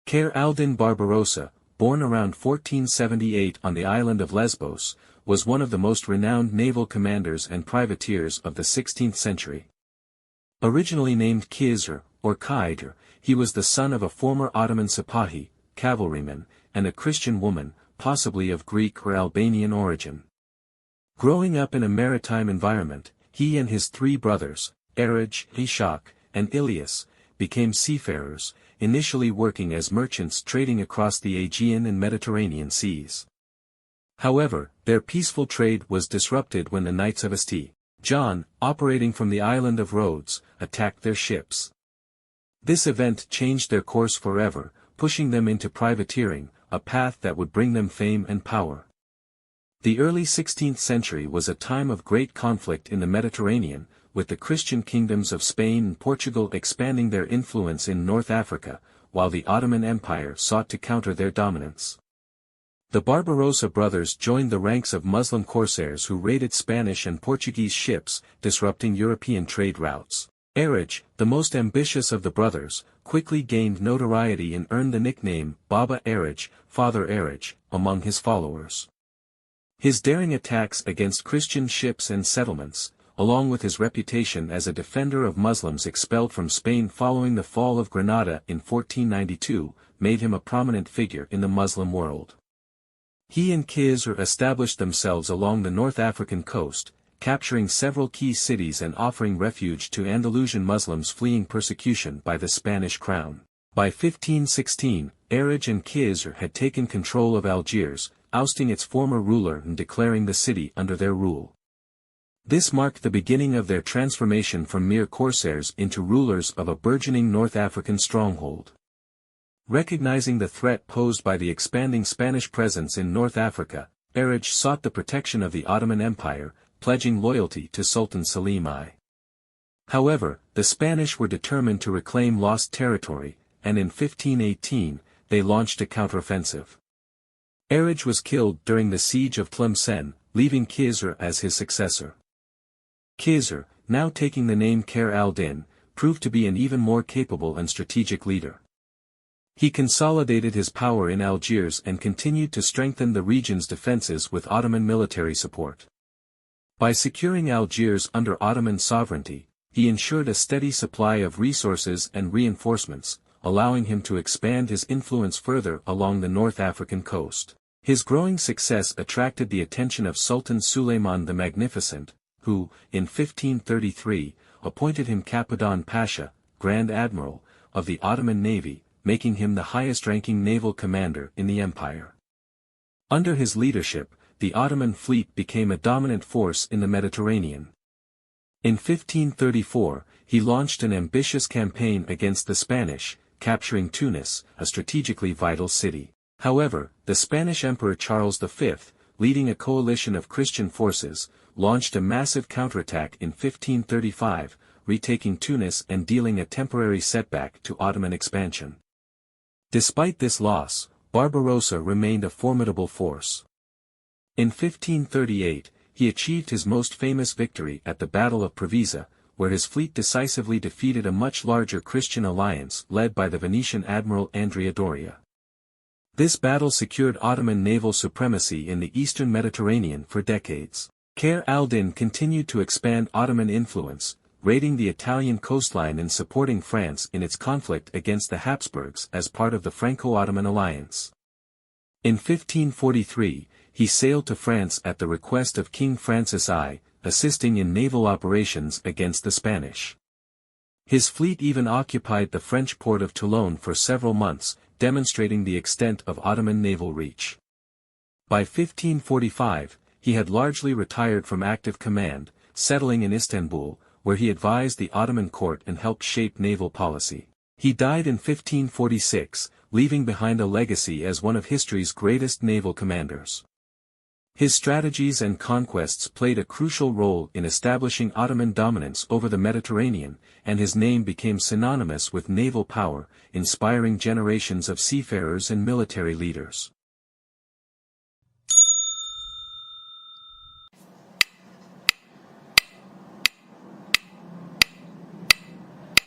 Khayr al-Din Barbarossa, born around 1478 on the island of Lesbos, was one of the most renowned naval commanders and privateers of the 16th century. Originally named Khayr, or Khayr, he was the son of a former Ottoman Sipahi, cavalryman, and a Christian woman, possibly of Greek or Albanian origin. Growing up in a maritime environment, he and his three brothers, Eraj, Ishak, and Ilyas, became seafarers, initially working as merchants trading across the Aegean and Mediterranean seas. However, their peaceful trade was disrupted when the Knights of St. John, operating from the island of Rhodes, attacked their ships. This event changed their course forever, pushing them into privateering, a path that would bring them fame and power. The early 16th century was a time of great conflict in the Mediterranean, with the Christian kingdoms of Spain and Portugal expanding their influence in North Africa, while the Ottoman Empire sought to counter their dominance. The Barbarossa brothers joined the ranks of Muslim corsairs who raided Spanish and Portuguese ships, disrupting European trade routes. Eraj, the most ambitious of the brothers, quickly gained notoriety and earned the nickname Baba Eraj, Father Eraj, among his followers. His daring attacks against Christian ships and settlements, along with his reputation as a defender of Muslims expelled from Spain following the fall of Granada in 1492, made him a prominent figure in the Muslim world. He and Khayr established themselves along the North African coast, capturing several key cities and offering refuge to Andalusian Muslims fleeing persecution by the Spanish crown. By 1516, Eraj and Khayr had taken control of Algiers, ousting its former ruler and declaring the city under their rule. This marked the beginning of their transformation from mere corsairs into rulers of a burgeoning North African stronghold. Recognizing the threat posed by the expanding Spanish presence in North Africa, Eraj sought the protection of the Ottoman Empire, pledging loyalty to Sultan Suleiman. However, the Spanish were determined to reclaim lost territory, and in 1518, they launched a counteroffensive. Eraj was killed during the siege of Tlemcen, leaving Khayr as his successor. Khayr, now taking the name Khayr al-Din, proved to be an even more capable and strategic leader. He consolidated his power in Algiers and continued to strengthen the region's defenses with Ottoman military support. By securing Algiers under Ottoman sovereignty, he ensured a steady supply of resources and reinforcements, allowing him to expand his influence further along the North African coast. His growing success attracted the attention of Sultan Suleiman the Magnificent, who, in 1533, appointed him Capitan Pasha, Grand Admiral, of the Ottoman Navy, making him the highest-ranking naval commander in the empire. Under his leadership, the Ottoman fleet became a dominant force in the Mediterranean. In 1534, he launched an ambitious campaign against the Spanish, capturing Tunis, a strategically vital city. However, the Spanish Emperor Charles V, leading a coalition of Christian forces, launched a massive counterattack in 1535, retaking Tunis and dealing a temporary setback to Ottoman expansion. Despite this loss, Barbarossa remained a formidable force. In 1538, he achieved his most famous victory at the Battle of Preveza, where his fleet decisively defeated a much larger Christian alliance led by the Venetian admiral Andrea Doria. This battle secured Ottoman naval supremacy in the eastern Mediterranean for decades. Khayr al-Din continued to expand Ottoman influence, raiding the Italian coastline and supporting France in its conflict against the Habsburgs as part of the Franco-Ottoman Alliance. In 1543, he sailed to France at the request of King Francis I, assisting in naval operations against the Spanish. His fleet even occupied the French port of Toulon for several months, demonstrating the extent of Ottoman naval reach. By 1545, he had largely retired from active command, settling in Istanbul, where he advised the Ottoman court and helped shape naval policy. He died in 1546, leaving behind a legacy as one of history's greatest naval commanders. His strategies and conquests played a crucial role in establishing Ottoman dominance over the Mediterranean, and his name became synonymous with naval power, inspiring generations of seafarers and military leaders.